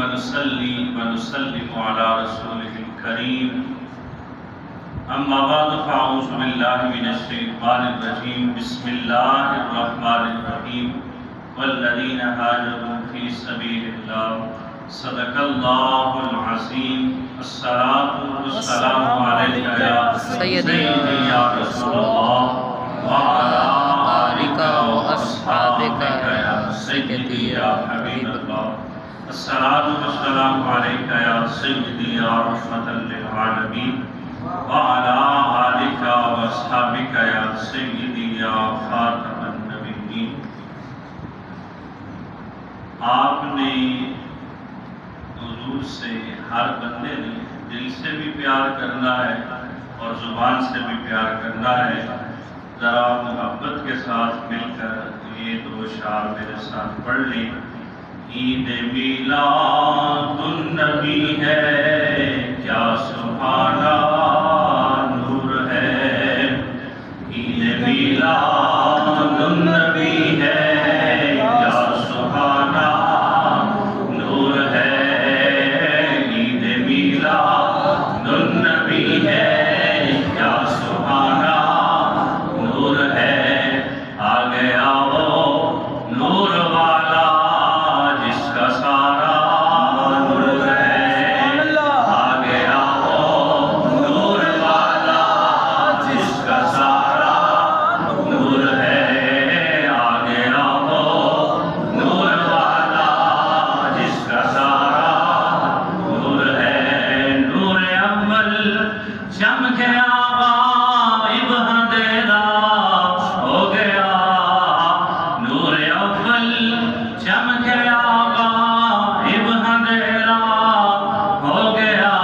ونصلي ونسلم على رسوله الكريم أما بعد فأعوذ بالله من الشيطان الرجيم بسم الله الرحمن الرحيم والذين هاجروا في سبيل الله صدق الله العظيم الصلاة والسلام عليك يا سيدي يا رسول الله وعلى آلك وأصحابك يا سيدي يا حبيب الله الصلاة والسلام عليك يا سيدي يا رحمة للعالمين وعلى آلك وأصحابك يا سيدي يا خاتم النبيين. آپ نے حضور سے ہر بندے نے دل سے بھی پیار کرنا ہے اور زبان سے بھی پیار کرنا ہے. ذرا محبت کے ساتھ مل کر یہ دو اشعار میرے ساتھ پڑھ لیں. عید میلاد النبی ہے کیا سبحانہ نور ہے. عید میلاد النبی ہے کیا سبحانہ نور ہے. عید میلاد النبی ہے کیا سبحانہ نور ہے. آ گیا وہ نور والا جس کا سارا نور ہے. آ گیا وہ نور والا جس کا سارا نور ہے. آ گیا وہ نور والا جس کا سارا نور ہے. نور اول چمکیا غائب اندھیرا ہو گیا. نور اول چمکیا غائب اندھیرا ہو گیا.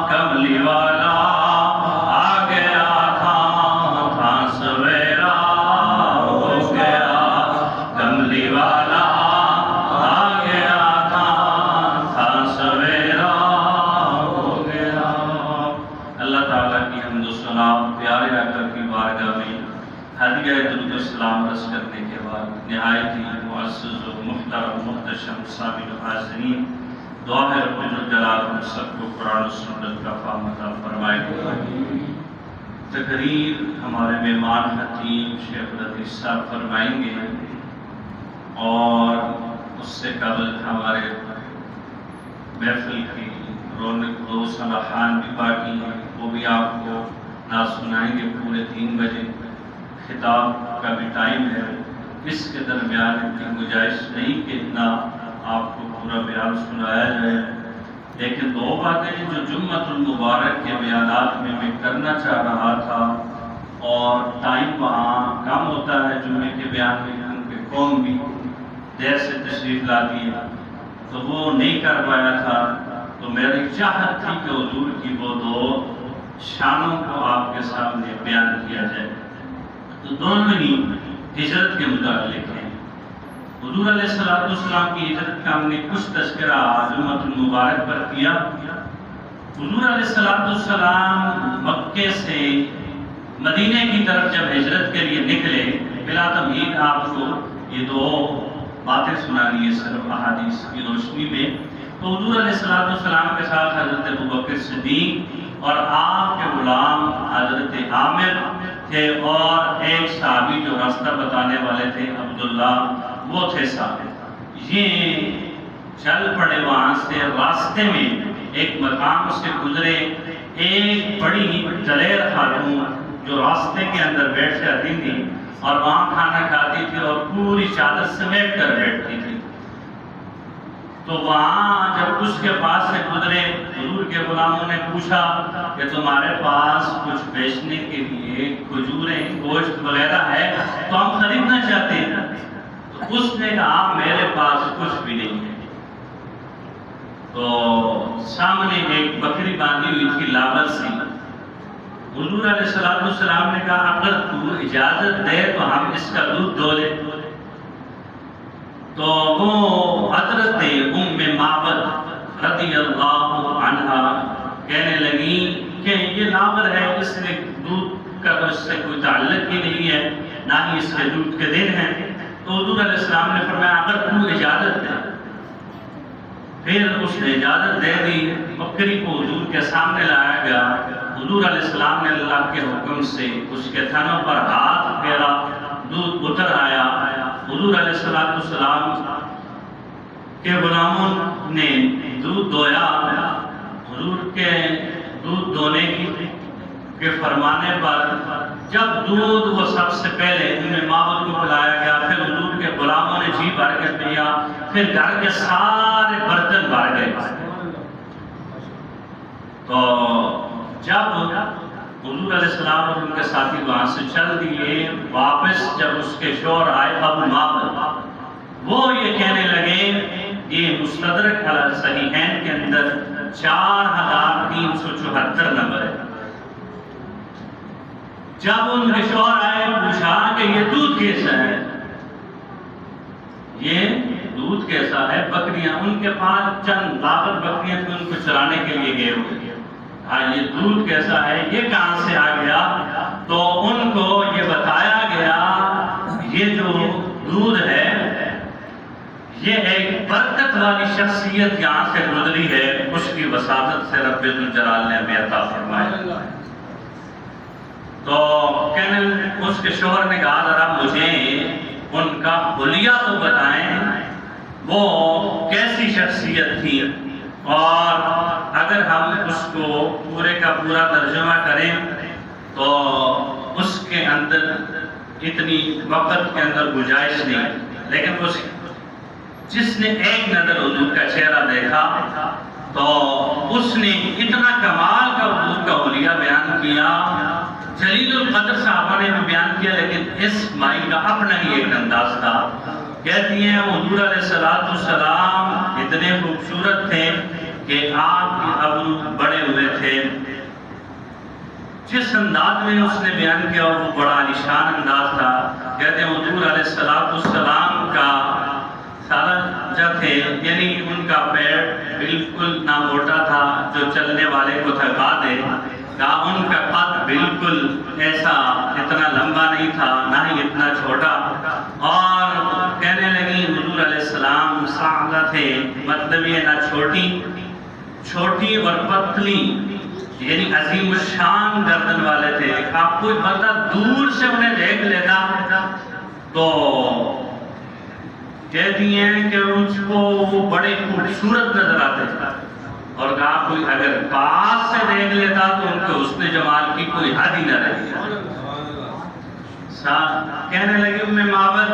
کملی والا آ گیا تھا سویرا ہو گیا. کملی والا آ گیا تھا سویرا ہو گیا. اللہ تعالیٰ کی حمد و ثنا پیارے آقا کی بارگاہ میں ہدیہ درود و سلام عرض کرنے کے بعد نہایت ہی معزز و محترم محتشم سامعین و حاضرین، دعا ہے رب الجلال ہم سب کو قرآن و سنت کا فہم عطا فرمائے. تقریر ہمارے مہمان خطیب شیخ لطیف صاحب فرمائیں گے اور اس سے قبل ہمارے محفل کی رونق دوست خان بھی باقی ہیں، وہ بھی آپ کو نعت سنائیں گے پورے 3 بجے. خطاب کا بھی ٹائم ہے. اس کے درمیان کی گنجائش نہیں کہ اتنا آپ کو پورا بیان سنایا جائے، لیکن 2 باتیں جو جمعۃ المبارک کے بیانات میں کرنا چاہ رہا تھا اور ٹائم وہاں کم ہوتا ہے جمعے کے بیان میں، کیونکہ قوم بھی دیر سے تشریف لاتی ہے تو وہ نہیں کر پایا تھا. تو میری چاہت تھی کہ حضور کی وہ 2 شانوں کو آپ کے سامنے بیان کیا جائے. تو دونوں ہی ہجرت کے متعلق ہیں. حضور علیہ السلام کی ہجرت کا ہم نے کچھ تذکرہ جمعۃ المبارک پر کیا. حضور علیہ السلام مکے سے مدینے کی طرف جب ہجرت کے لیے نکلے، بلا تمہید آپ کو یہ 2 باتیں سنانی ہے صرف احادیث کی روشنی میں. تو حضور علیہ السلام کے ساتھ حضرت ابوبکر صدیق اور آپ کے غلام حضرت عامر تھے اور ایک صحابی جو راستہ بتانے والے تھے عبداللہ، وہ تھے صحابی. یہ چل پڑے وہاں سے. راستے میں ایک مقام سے گزرے. ایک بڑی دلیر خاتون جو راستے کے اندر بیٹھ جاتی تھی اور وہاں کھانا کھاتی تھی اور پوری چادر سمیٹ کر بیٹھتی تھی. تو وہاں جب اس کے پاس سے گزرے، حضور کے غلاموں نے پوچھا کہ تمہارے پاس کچھ بیچنے کے لیے کھجوریں، گوشت وغیرہ ہے تو ہم خریدنا چاہتے ہیں. تو اس نے کہا میرے پاس کچھ بھی نہیں ہے. تو سامنے ایک بکری باندھی ہوئی تھی لاغر سی. حضور علیہ السلام نے کہا اگر تو اجازت دے تو ہم اس کا دودھ دو لیں. تو وہ حضرت ام معبد رضی اللہ عنہا کہنے لگی کہ یہ لاغر ہے، اس نے دودھ کا تو اس سے کوئی تعلق ہی نہیں ہے، نہ ہی اس کے دودھ کے دن ہیں. تو حضور علیہ السلام نے فرمایا اگر تو اجازت دے پھر اس نے اجازت دے دی، بکری کو حضور کے سامنے لایا گیا۔ حضور علیہ السلام نے اللہ کے حکم سے اس کے تھنوں پر ہاتھ پھیرا، دودھ اتر آیا۔ حضور علیہ السلام کے غلاموں نے دودھ دویا۔ حضور کے دودھ دونے کے فرمانے پر جب دودھ وہ سب سے پہلے انہیں معبود کو پلایا گیا، پھر حضور کے غلاموں نے جی بھر کے پیا، پھر گھر کے سارے برتن بھر گئے۔ تو جب حضور علیہ السلام اور ان کے ساتھی وہاں سے چل دیے، واپس جب اس کے شوہر آئے ابو معبد، وہ یہ کہنے لگے، یہ مستدرک علی الصحیحین کے اندر 4374 نمبر ہے۔ جب ان کے شوہر آئے، پوچھا کہ یہ دودھ کیسا ہے، یہ دودھ کیسا ہے؟ بکریاں ان کے پاس چند لاغر بکریاں تھیں، ان کو چرانے کے لیے گئے ہوئے، یہ دودھ کیسا ہے، یہ کہاں سے آ گیا؟ تو ان کو یہ بتایا گیا، یہ جو دودھ ہے یہ ایک برکت والی شخصیت یہاں سے گزری ہے، اس کی وساطت سے رب ذوالجلال نے ہمیں عطا فرمایا۔ تو کہنے اس کے شوہر نے کہا، ذرا مجھے ان کا حلیہ تو بتائیں، وہ کیسی شخصیت تھی، اور اگر ہم اس کو پورے کا پورا ترجمہ کریں تو اس کے اندر اتنی وقت کے اندر گنجائش نہیں، لیکن جس نے ایک نظر حضور کا چہرہ دیکھا تو اس نے اتنا کمال کا حضور کا حلیہ بیان کیا، جلیل القدر صحابہ نے بھی بیان کیا، لیکن اس مائی کا اپنا ہی ایک انداز تھا۔ کہتی ہیں حضور علیہ السلام اتنے خوبصورت تھے کہ آپ کے ابرو بڑے ہوئے تھے۔ جس انداز میں اس نے بیان کیا وہ بڑا نشان انداز تھا۔ کہتے ہیں حضور علیہ السلام کا سالہ تھے، یعنی ان کا پیر بالکل نہ موٹا تھا جو چلنے والے کو تھکا دے، ان کا قد بالکل ایسا اتنا لمبا نہیں تھا، نہ ہی اتنا چھوٹا۔ اور کہنے لگی حضور علیہ السلام سالہ تھے، مطلب یہ نہ چھوٹی اور پتلی، یعنی عظیم الشان گردن والے تھے۔ آپ کوئی بندہ دور سے انہیں دیکھ لیتا تو کہتی ہیں کہ اس کو وہ بڑے خوبصورت نظر آتے تھے، اور کہا کوئی اگر پاس سے دیکھ لیتا تو ان کے حسن جمال کی کوئی حد ہی نہ رہی۔ کہنے لگی ام معبد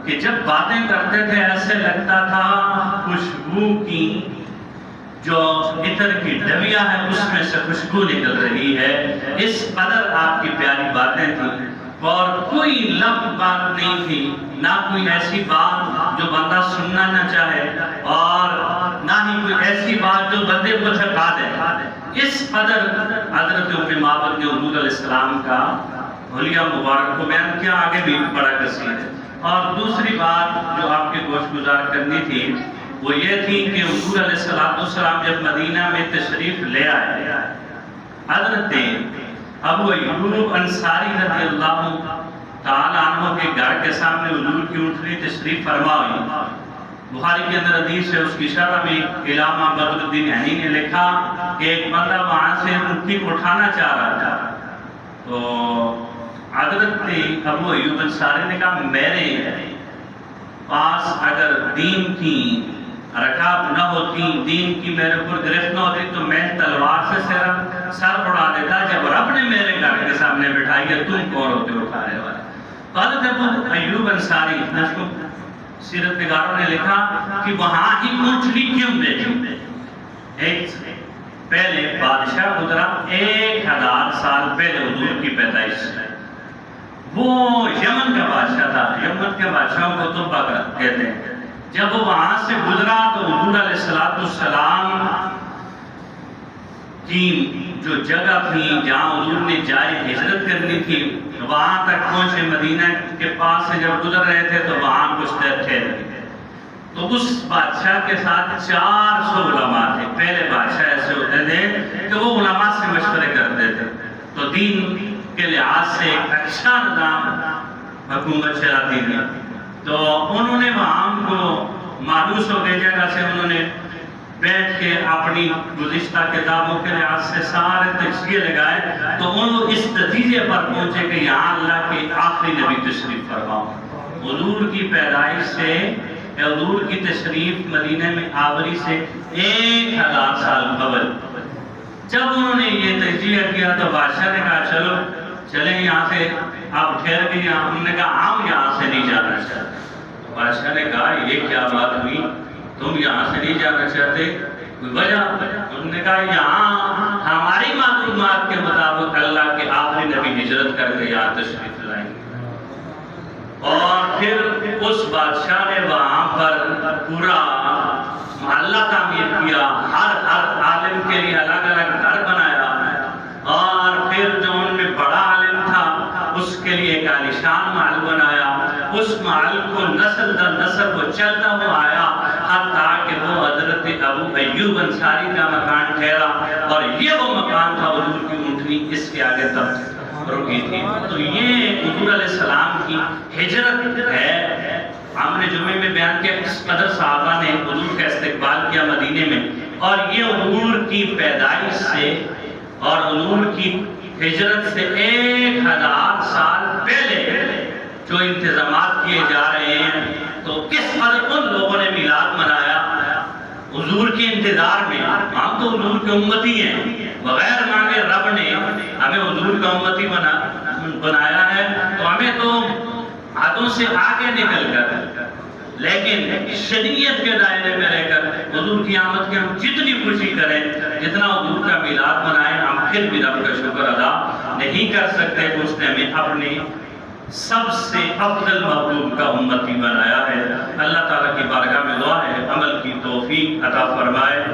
کہ جب باتیں کرتے تھے ایسے لگتا تھا خوشبو کی جو عطر کی ڈبیا ہے اس میں سے خوشبو نکل رہی ہے، اس قدر آپ کی پیاری باتیں تھیں، اور کوئی لفظ بات نہیں تھی، نہ کوئی ایسی بات جو بندہ سننا نہ چاہے، اور نہ ہی کوئی ایسی بات جو بندے کو تھکا دے۔ اس قدر حضرت ام معبد نے حضور علیہ السلام کا حلیہ مبارک کو بیان کیا، آگے بھی بڑا کثیر ہے۔ اور دوسری بات جو آپ کے گوش گزار کرنی تھی وہ یہ تھی کہ حضور علیہ السلام جب مدینہ میں تشریف لے آئے، حضرت ابو ایوب انصاری رضی اللہ تعالیٰ عنہ کے گھر کے سامنے حضور کی اونٹنی تشریف فرما ہوئی۔ بخاری کے اندر حدیث ہے، اس کی شرح میں علامہ بدر الدین عینی نے لکھا کہ ایک بندہ وہاں سے اونٹنی کو اٹھانا چاہ رہا تھا، تو حضرت ابو ایوب انصاری نے کہا میرے پاس اگر دین کی رکاب نہ ہوتی، دین کی میرے اوپر گرفت نہ ہوتی تو میں تلوار سے سر اڑا دیتا، جب رب نے میرے گھر کے سامنے بٹھائی ہے تم کون ہوتے اٹھانے والے۔ تو حضرت ابو ایوب انصاری، اس کو سیرت نگاروں نے لکھا کہ وہاں ہی اونٹنی کیوں بیٹھی؟ ایک پہلے بادشاہ گزرا 1000 سال پہلے حضور کی پیدائش سے، وہ یمن کا بادشاہ تھا، یمن کے بادشاہوں کو تبا کہتے ہیں۔ جب وہ وہاں سے گزرا تو حضور علیہ السلام کی جو جگہ تھی جہاں حضور نے جائے ہجرت کرنی تھی وہاں تک پہنچے، مدینہ کے پاس سے جب گزر رہے تھے تو وہاں کچھ دیر ٹھہرے، تو اس بادشاہ کے ساتھ 400 علماء تھے۔ پہلے بادشاہ ایسے ہوتے تھے کہ وہ علماء سے مشورے کرتے تھے، تو دین کے لحاظ سے ایک اچھا نظام حکومت چلاتی تھی۔ تو انہوں نے وہاں کو مانوس ہو گئی جگہ سے انہوں نے بیٹھ کے اپنی گزشتہ کتابوں کے لحاظ سے سارے تجزیے لگائے تو وہ اس نتیجے پر پہنچے کہ یہاں اللہ کے آخری نبی تشریف فرما. حضور کی پیدائش سے حضور کی تشریف مدینہ میں آوری سے 1000 سال قبل جب انہوں نے یہ تجزیہ کیا تو بادشاہ نے کہا چلو چلیں یہاں سے آپ ٹھہر کے یہاں. ہم نے کہا ہم یہاں سے نہیں جانا چاہتے. بادشاہ نے کہا یہ کیا بات ہوئی, تم یہاں سے نہیں جانا چاہتے, کوئی وجہ؟ انہوں نے کہا یہاں ہماری معلومات کے مطابق اللہ کے آخری نبی ہجرت کر کے یہاں تشریف لائیں گے. اور پھر اس بادشاہ نے وہاں پر پورا محلہ تعمیر کیا, ہر عالم کے لیے الگ الگ گھر بنایا, اور پھر جو ان میں بڑا عالم تھا اس کے لیے ایک عالیشان محل بنایا. اس محل کو نسل در نسل وہ چلتا ہوا آیا حتیٰ کہ وہ حضرت ابو ایوب انصاری کا مکان ٹھہرا, اور یہ وہ مکان تھا حضور کی اونٹنی اس کے آگے تک رکی تھی. تو یہ حضور علیہ السلام کی ہجرت ہے. ہم نے جمعے میں بیان کیا کس قدر صحابہ نے حضور کا استقبال کیا مدینے میں, اور یہ حضور کی پیدائش سے اور حضور کی ہجرت سے 1000 سال پہلے جو انتظامات کیے جا رہے ہیں. تو کس قدر ان لوگوں نے میلاد منایا حضور کے انتظار میں. ہم تو حضور کے امتی ہیں, بغیر مانگے رب نے ہمیں حضور کا امتی بنایا ہے, تو ہمیں تو ہاتھوں سے آگے نکل کر لیکن شریعت کے دائرے میں رہ کر حضور کی آمد کے ہم جتنی خوشی کریں, جتنا حضور کا میلاد منائیں, ہم پھر بھی رب کا شکر ادا نہیں کر سکتے کہ اس نے ہمیں اپنے سب سے افضل محبوب کا امتی بنایا ہے. اللہ تعالیٰ کی بارگاہ میں دعا ہے عمل کی توفیق عطا فرمائے.